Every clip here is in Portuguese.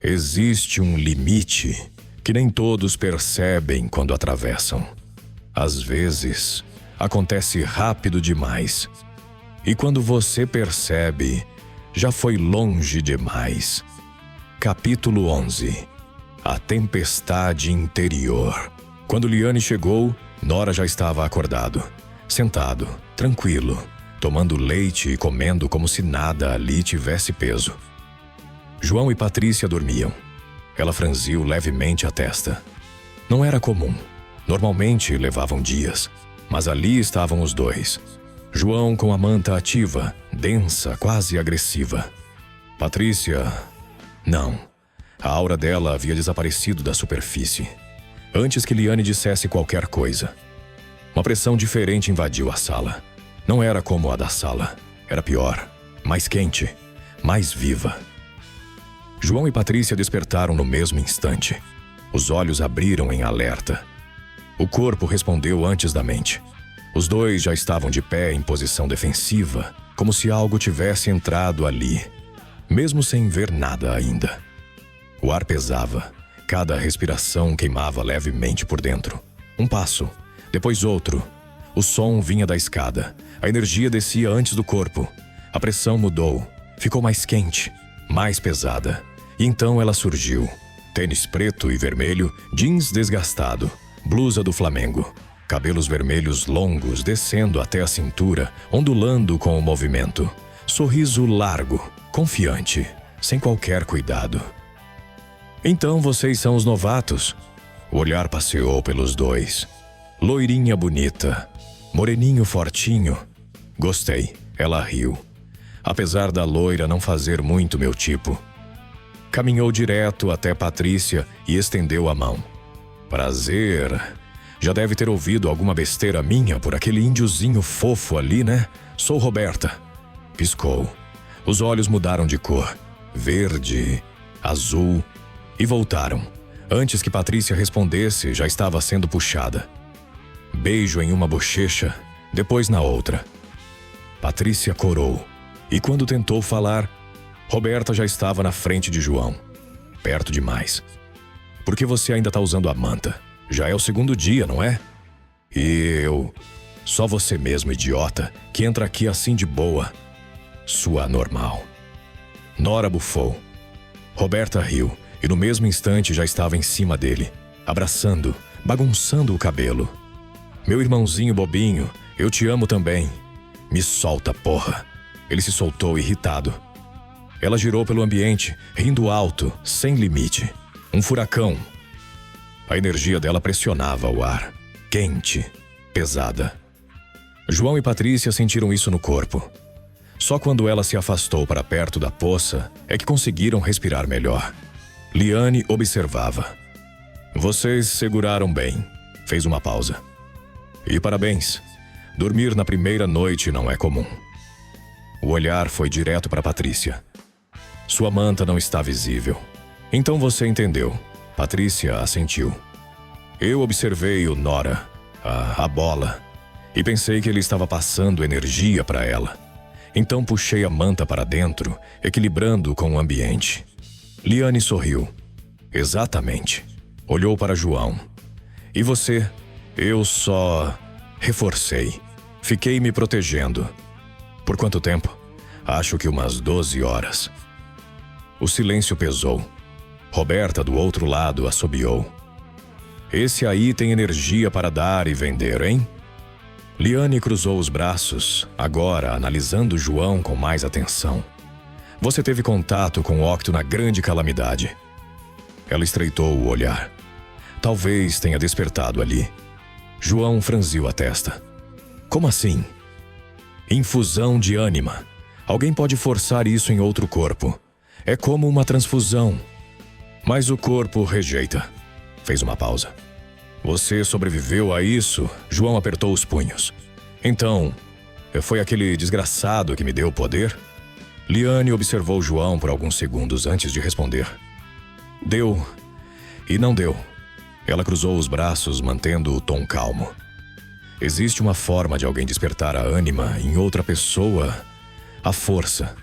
Existe um limite que nem todos percebem quando atravessam. Às vezes, acontece rápido demais. E quando você percebe, já foi longe demais. Capítulo 11. A tempestade interior. Quando Liane chegou, Nora já estava acordado, sentado, tranquilo, tomando leite e comendo como se nada ali tivesse peso. João e Patrícia dormiam. Ela franziu levemente a testa. Não era comum. Normalmente levavam dias, mas ali estavam os dois. João com a manta ativa, densa, quase agressiva. Patrícia... não. A aura dela havia desaparecido da superfície, antes que Liane dissesse qualquer coisa. Uma pressão diferente invadiu a sala. Não era como a da sala. Era pior, mais quente, mais viva. João e Patrícia despertaram no mesmo instante. Os olhos abriram em alerta. O corpo respondeu antes da mente. Os dois já estavam de pé em posição defensiva, como se algo tivesse entrado ali, mesmo sem ver nada ainda. O ar pesava, cada respiração queimava levemente por dentro. Um passo, depois outro. O som vinha da escada, a energia descia antes do corpo. A pressão mudou, ficou mais quente, mais pesada. E então ela surgiu. Tênis preto e vermelho, jeans desgastado, blusa do Flamengo. Cabelos vermelhos longos descendo até a cintura, ondulando com o movimento. Sorriso largo, confiante, sem qualquer cuidado. Então vocês são os novatos? O olhar passeou pelos dois. Loirinha bonita, moreninho fortinho. Gostei, ela riu. Apesar da loira não fazer muito meu tipo. Caminhou direto até Patrícia e estendeu a mão. Prazer. Já deve ter ouvido alguma besteira minha por aquele índiozinho fofo ali, né? Sou Roberta. Piscou. Os olhos mudaram de cor. Verde, azul, e voltaram. Antes que Patrícia respondesse, já estava sendo puxada. Beijo em uma bochecha, depois na outra. Patrícia corou, e quando tentou falar, Roberta já estava na frente de João. Perto demais. Por que você ainda está usando a manta? Já é o segundo dia, não é? E eu... Só você mesmo, idiota, que entra aqui assim de boa. Sua anormal. Nora bufou. Roberta riu, e no mesmo instante já estava em cima dele, abraçando, bagunçando o cabelo. Meu irmãozinho bobinho, eu te amo também. Me solta, porra. Ele se soltou irritado. Ela girou pelo ambiente, rindo alto, sem limite. Um furacão. A energia dela pressionava o ar. Quente, pesada. João e Patrícia sentiram isso no corpo. Só quando ela se afastou para perto da poça é que conseguiram respirar melhor. Liane observava. Vocês seguraram bem. Fez uma pausa. E parabéns. Dormir na primeira noite não é comum. O olhar foi direto para Patrícia. Sua manta não está visível. Então você entendeu. Patrícia assentiu. Eu observei o Nora, a bola, e pensei que ele estava passando energia para ela. Então puxei a manta para dentro, equilibrando com o ambiente. Liane sorriu. Exatamente. Olhou para João. E você? Eu só... reforcei. Fiquei me protegendo. Por quanto tempo? Acho que umas 12 horas. O silêncio pesou. Roberta, do outro lado, assobiou. Esse aí tem energia para dar e vender, hein? Liane cruzou os braços, agora analisando João com mais atenção. Você teve contato com Octo na grande calamidade. Ela estreitou o olhar. Talvez tenha despertado ali. João franziu a testa. Como assim? Infusão de ânima. Alguém pode forçar isso em outro corpo. É como uma transfusão. Mas o corpo rejeita. Fez uma pausa. Você sobreviveu a isso? João apertou os punhos. Então, foi aquele desgraçado que me deu o poder? Liane observou João por alguns segundos antes de responder. Deu e não deu. Ela cruzou os braços, mantendo o tom calmo. Existe uma forma de alguém despertar a ânima em outra pessoa. A força.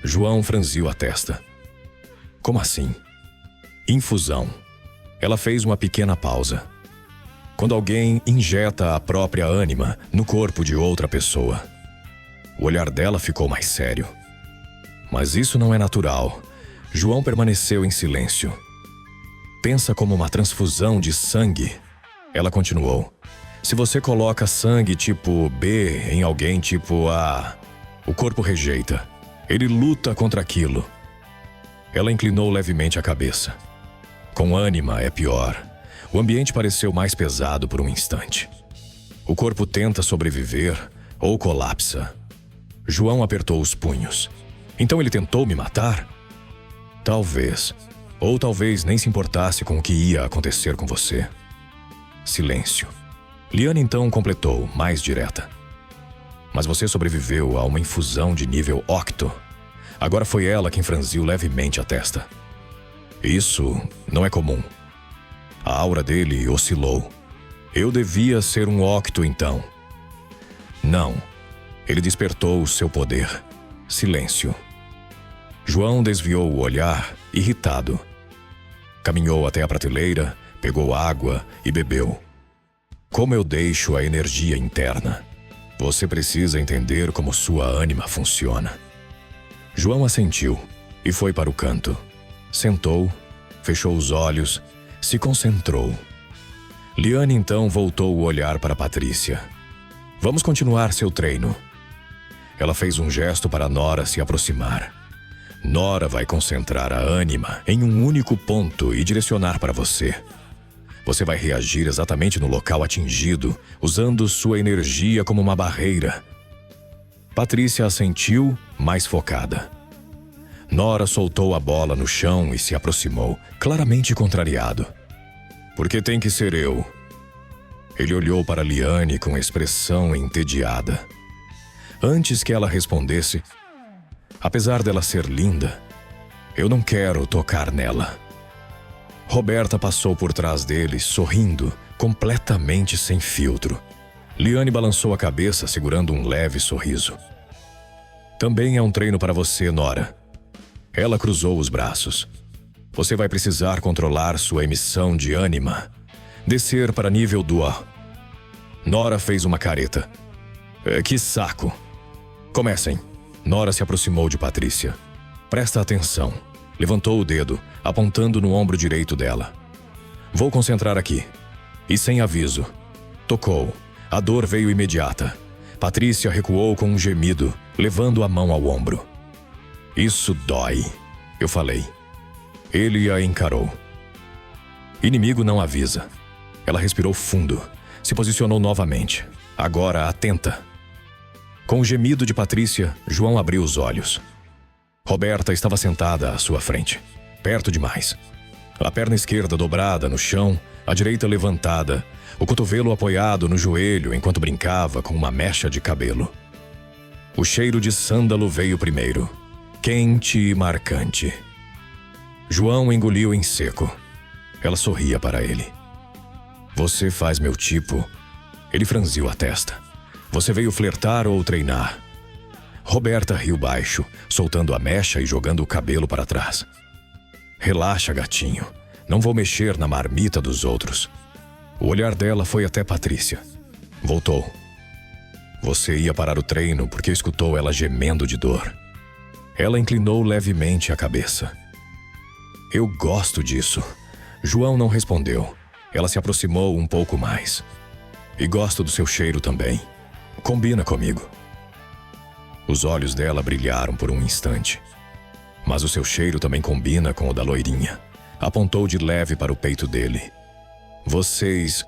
João franziu a testa. Como assim? Infusão. Ela fez uma pequena pausa. Quando alguém injeta a própria ânima no corpo de outra pessoa. O olhar dela ficou mais sério. Mas isso não é natural. João permaneceu em silêncio. Pensa como uma transfusão de sangue. Ela continuou. Se você coloca sangue tipo B em alguém tipo A, o corpo rejeita. Ele luta contra aquilo. Ela inclinou levemente a cabeça. Com ânima é pior. O ambiente pareceu mais pesado por um instante. O corpo tenta sobreviver ou colapsa. João apertou os punhos. Então ele tentou me matar? Talvez. Ou talvez nem se importasse com o que ia acontecer com você. Silêncio. Liane então completou, mais direta. Mas você sobreviveu a uma infusão de nível octo. Agora foi ela quem franziu levemente a testa. Isso não é comum. A aura dele oscilou. Eu devia ser um octo então. Não. Ele despertou o seu poder. Silêncio. João desviou o olhar, irritado. Caminhou até a prateleira, pegou água e bebeu. Como eu deixo a energia interna? Você precisa entender como sua ânima funciona. João assentiu e foi para o canto. Sentou, fechou os olhos, se concentrou. Liane então voltou o olhar para Patrícia. Vamos continuar seu treino. Ela fez um gesto para Nora se aproximar. Nora vai concentrar a ânima em um único ponto e direcionar para você. Você vai reagir exatamente no local atingido, usando sua energia como uma barreira. Patrícia assentiu, mais focada. Nora soltou a bola no chão e se aproximou, claramente contrariado. Por que tem que ser eu? Ele olhou para Liane com expressão entediada. Antes que ela respondesse, apesar dela ser linda, eu não quero tocar nela. Roberta passou por trás dele, sorrindo, completamente sem filtro. Liane balançou a cabeça, segurando um leve sorriso. Também é um treino para você, Nora. Ela cruzou os braços. Você vai precisar controlar sua emissão de ânima. Descer para nível do A. Nora fez uma careta. Que saco. Comecem. Nora se aproximou de Patrícia. Presta atenção. Levantou o dedo, apontando no ombro direito dela. Vou concentrar aqui. E sem aviso. Tocou. A dor veio imediata. Patrícia recuou com um gemido, levando a mão ao ombro. Isso dói, eu falei. Ele a encarou. Inimigo não avisa. Ela respirou fundo. Se posicionou novamente. Agora atenta. Com o gemido de Patrícia, João abriu os olhos. Roberta estava sentada à sua frente, perto demais. A perna esquerda dobrada no chão, a direita levantada, o cotovelo apoiado no joelho enquanto brincava com uma mecha de cabelo. O cheiro de sândalo veio primeiro, quente e marcante. João engoliu em seco. Ela sorria para ele. Você faz meu tipo. Ele franziu a testa. Você veio flertar ou treinar? Roberta riu baixo, soltando a mecha e jogando o cabelo para trás. Relaxa, gatinho. Não vou mexer na marmita dos outros. O olhar dela foi até Patrícia. Voltou. Você ia parar o treino porque escutou ela gemendo de dor. Ela inclinou levemente a cabeça. Eu gosto disso. João não respondeu. Ela se aproximou um pouco mais. E gosto do seu cheiro também. Combina comigo. Os olhos dela brilharam por um instante. Mas o seu cheiro também combina com o da loirinha. Apontou de leve para o peito dele. Vocês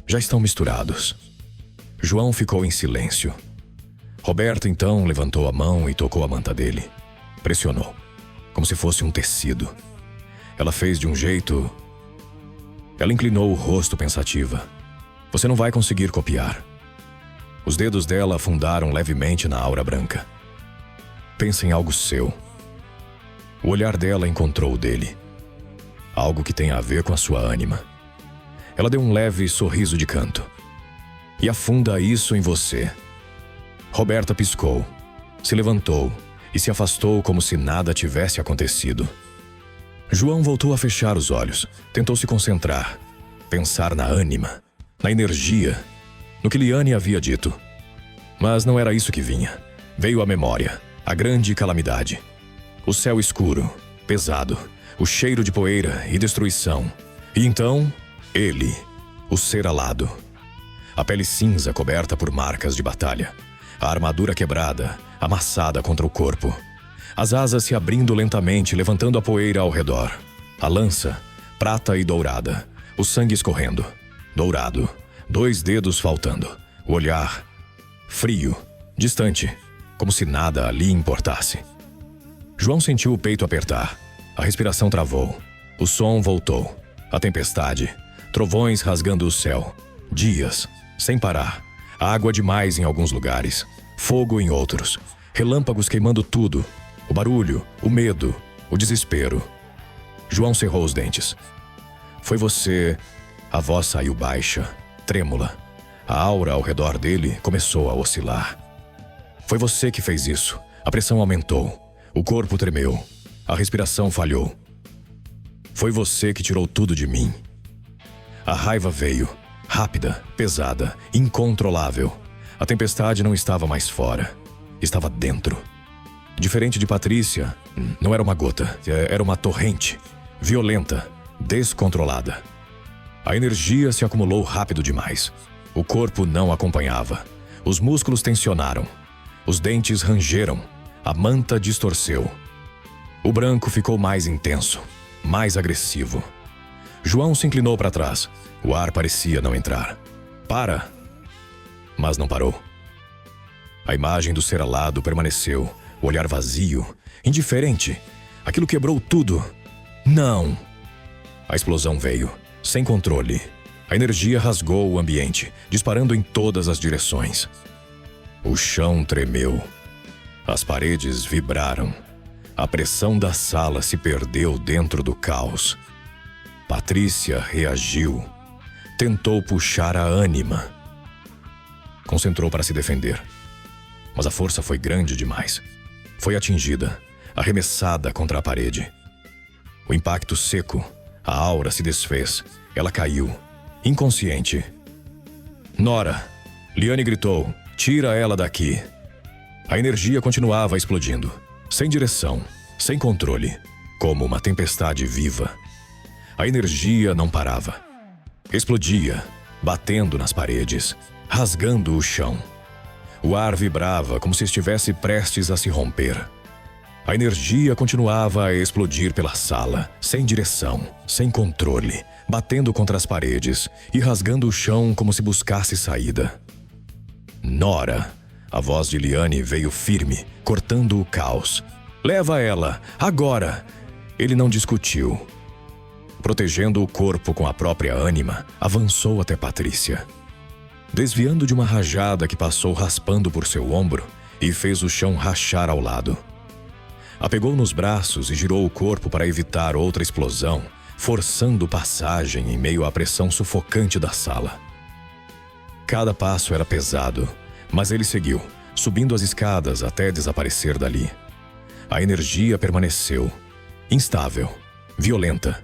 já estão misturados. João ficou em silêncio. Roberta então levantou a mão e tocou a manta dele. Pressionou, como se fosse um tecido. Ela fez de um jeito... Ela inclinou o rosto pensativa. Você não vai conseguir copiar. Os dedos dela afundaram levemente na aura branca. Pensa em algo seu. O olhar dela encontrou o dele. Algo que tem a ver com a sua ânima. Ela deu um leve sorriso de canto. E afunda isso em você. Roberta piscou, se levantou e se afastou como se nada tivesse acontecido. João voltou a fechar os olhos. Tentou se concentrar. Pensar na ânima, na energia, no que Liane havia dito. Mas não era isso que vinha. Veio à memória a grande calamidade. O céu escuro, pesado, o cheiro de poeira e destruição. E então, ele, o ser alado. A pele cinza coberta por marcas de batalha. A armadura quebrada, amassada contra o corpo. As asas se abrindo lentamente, levantando a poeira ao redor. A lança, prata e dourada. O sangue escorrendo. Dourado. 2 dedos faltando. O olhar, frio, distante, como se nada ali importasse. João sentiu o peito apertar. A respiração travou. O som voltou. A tempestade. Trovões rasgando o céu. Dias, sem parar. Água demais em alguns lugares. Fogo em outros. Relâmpagos queimando tudo. O barulho, o medo, o desespero. João cerrou os dentes. Foi você... A voz saiu baixa, trêmula. A aura ao redor dele começou a oscilar. Foi você que fez isso. A pressão aumentou. O corpo tremeu. A respiração falhou. Foi você que tirou tudo de mim. A raiva veio, rápida, pesada, incontrolável. A tempestade não estava mais fora. Estava dentro. Diferente de Patrícia, não era uma gota, era uma torrente. Violenta, descontrolada. A energia se acumulou rápido demais. O corpo não acompanhava. Os músculos tensionaram. Os dentes rangeram. A manta distorceu. O branco ficou mais intenso, mais agressivo. João se inclinou para trás. O ar parecia não entrar. Para! Mas não parou. A imagem do ser alado permaneceu, o olhar vazio, indiferente. Aquilo quebrou tudo. Não! A explosão veio, sem controle. A energia rasgou o ambiente, disparando em todas as direções. O chão tremeu. As paredes vibraram. A pressão da sala se perdeu dentro do caos. Patrícia reagiu. Tentou puxar a ânima. Concentrou para se defender. Mas a força foi grande demais. Foi atingida, arremessada contra a parede. O impacto seco, a aura se desfez. Ela caiu, inconsciente. Nora! Liane gritou. Tira ela daqui. A energia continuava explodindo. Sem direção, sem controle. Como uma tempestade viva. A energia não parava. Explodia, batendo nas paredes, rasgando o chão. O ar vibrava como se estivesse prestes a se romper. A energia continuava a explodir pela sala, sem direção, sem controle, batendo contra as paredes e rasgando o chão como se buscasse saída. Nora! A voz de Liane veio firme, cortando o caos. Leva ela, agora! Ele não discutiu. Protegendo o corpo com a própria ânima, avançou até Patrícia. Desviando de uma rajada que passou raspando por seu ombro e fez o chão rachar ao lado. A pegou nos braços e girou o corpo para evitar outra explosão, forçando passagem em meio à pressão sufocante da sala. Cada passo era pesado, mas ele seguiu, subindo as escadas até desaparecer dali. A energia permaneceu, instável, violenta.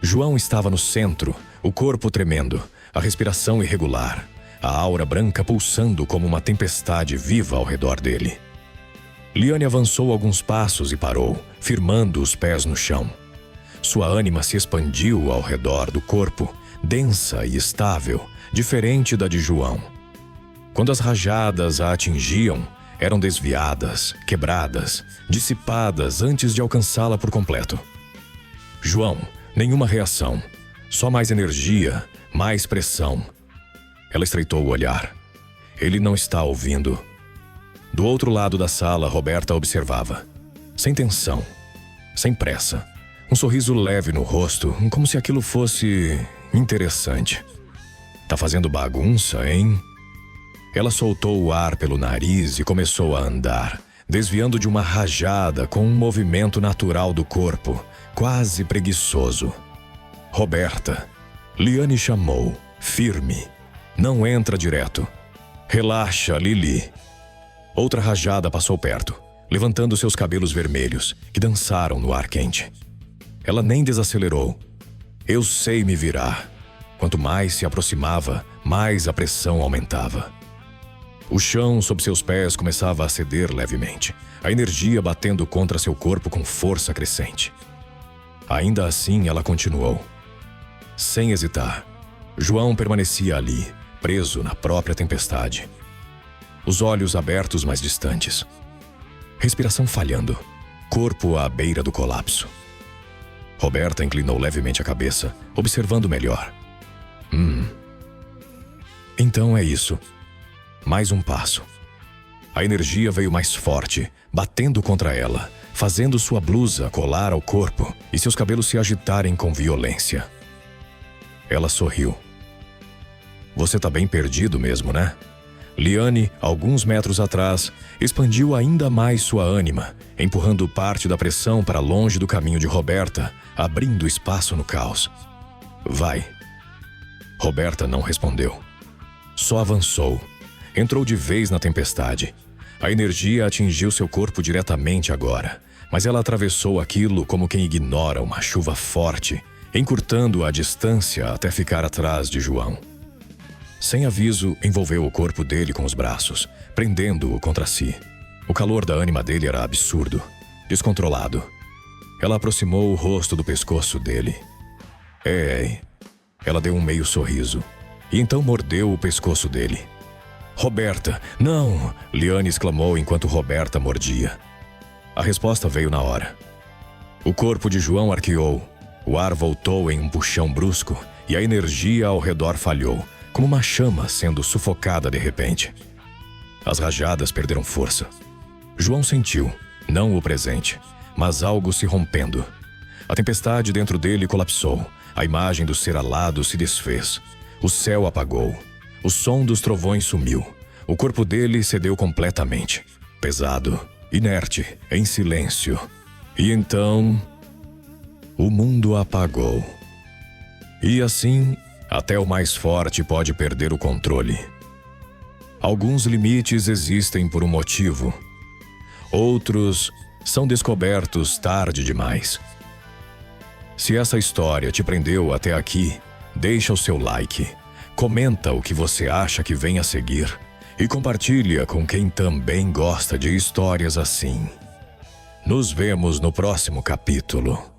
João estava no centro, o corpo tremendo, a respiração irregular, a aura branca pulsando como uma tempestade viva ao redor dele. Liane avançou alguns passos e parou, firmando os pés no chão. Sua ânima se expandiu ao redor do corpo, densa e estável, diferente da de João. Quando as rajadas a atingiam, eram desviadas, quebradas, dissipadas antes de alcançá-la por completo. João, nenhuma reação, só mais energia, mais pressão. Ela estreitou o olhar. Ele não está ouvindo. Do outro lado da sala, Roberta observava. Sem tensão, sem pressa. Um sorriso leve no rosto, como se aquilo fosse interessante. Tá fazendo bagunça, hein? Ela soltou o ar pelo nariz e começou a andar, desviando de uma rajada com um movimento natural do corpo, quase preguiçoso. Roberta. Liane chamou, firme. Não entra direto. Relaxa, Lili. Outra rajada passou perto, levantando seus cabelos vermelhos, que dançaram no ar quente. Ela nem desacelerou. Eu sei me virar. Quanto mais se aproximava, mais a pressão aumentava. O chão sob seus pés começava a ceder levemente, a energia batendo contra seu corpo com força crescente. Ainda assim, ela continuou. Sem hesitar, João permanecia ali, preso na própria tempestade. Os olhos abertos mais distantes. Respiração falhando, corpo à beira do colapso. Roberta inclinou levemente a cabeça, observando melhor. Então é isso. Mais um passo. A energia veio mais forte, batendo contra ela, fazendo sua blusa colar ao corpo e seus cabelos se agitarem com violência. Ela sorriu. Você tá bem perdido mesmo, né? Liane, alguns metros atrás, expandiu ainda mais sua ânima, empurrando parte da pressão para longe do caminho de Roberta, abrindo espaço no caos. Vai. Roberta não respondeu. Só avançou. Entrou de vez na tempestade. A energia atingiu seu corpo diretamente agora, mas ela atravessou aquilo como quem ignora uma chuva forte, encurtando a distância até ficar atrás de João. Sem aviso, envolveu o corpo dele com os braços, prendendo-o contra si. O calor da ânima dele era absurdo, descontrolado. Ela aproximou o rosto do pescoço dele. Ei. Ela deu um meio sorriso, e então mordeu o pescoço dele. Roberta, não! Liane exclamou enquanto Roberta mordia. A resposta veio na hora. O corpo de João arqueou, o ar voltou em um puxão brusco e a energia ao redor falhou, como uma chama sendo sufocada de repente. As rajadas perderam força. João sentiu, não o presente, mas algo se rompendo. A tempestade dentro dele colapsou, a imagem do ser alado se desfez, o céu apagou, o som dos trovões sumiu, o corpo dele cedeu completamente, pesado, inerte, em silêncio. E então, o mundo apagou. E assim, até o mais forte pode perder o controle. Alguns limites existem por um motivo. Outros são descobertos tarde demais. Se essa história te prendeu até aqui, deixa o seu like, comenta o que você acha que vem a seguir e compartilha com quem também gosta de histórias assim. Nos vemos no próximo capítulo.